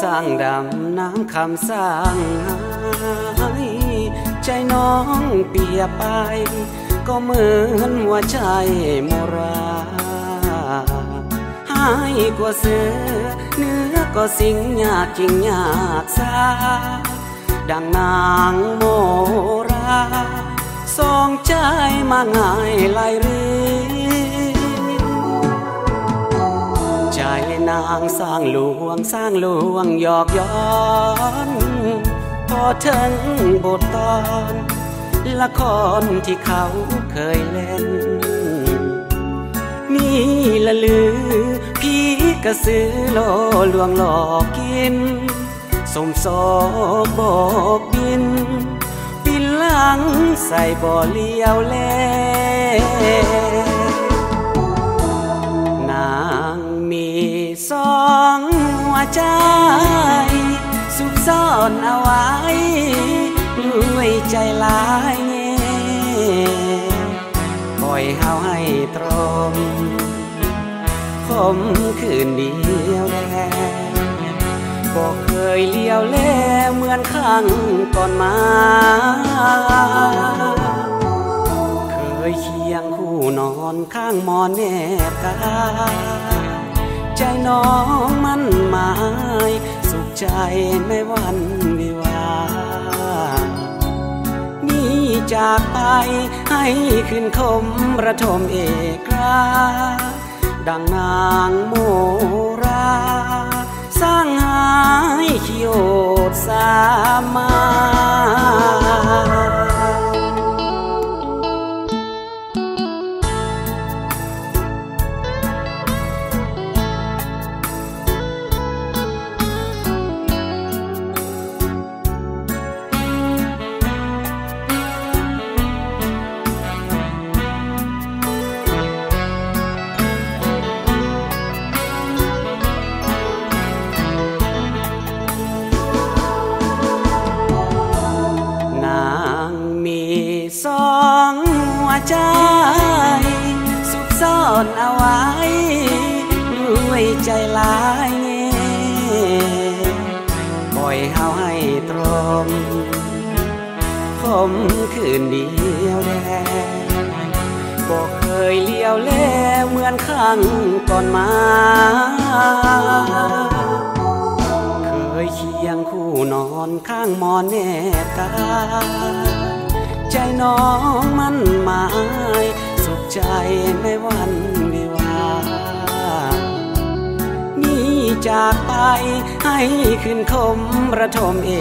สร้างดำน้ำคำสร้างหายใจน้องเปียไปก็เหมือนว่าใจโมราหายกว่าเสือเนื้อก็สิ่งยากจริงยากสาดังนางโมราสองใจมาง่ายไหลใจนางสร้างหลวงหยอกย้อนพอถึงบทตอนละครที่เขาเคยเล่นนี่ละลือพี่กระสือโลลวงหลอกกินสมศอกบอกบินปีหลังใส่บ่อเลี้ยวแลนางมีสองหัวใจสุขซ่อนเอาไว้ด้วยใจลายเง่ปล่อยเฮาให้ตรมคมคืนเดียวแลบอกเคยเลี้ยวแลเหมือนข้างก่อนมาเคยเคียงคู่นอนข้างหมอนแนบกายใจน้องมันหมายสุขใจในวันวิวานี่จากไปให้ขึ้นคมระทมเอกราดังนางโมราสร้างหายขีโอดสามาสองหัวใจสุขซ่อนเอาไว้ด้วยใจลายเง่ปล่อยเฮาให้ตรมคมคืนเดียวแลบอกเคยเลี้ยวแลเหมือนข้างก่อนมาเคยเคียงคู่นอนข้างหมอนแนบกายใจน้องมันหมายสุขใจในวันวิวานี่จากไปให้ขึ้นคมระทมเอ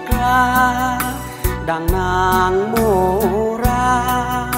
กราดังนางโมรา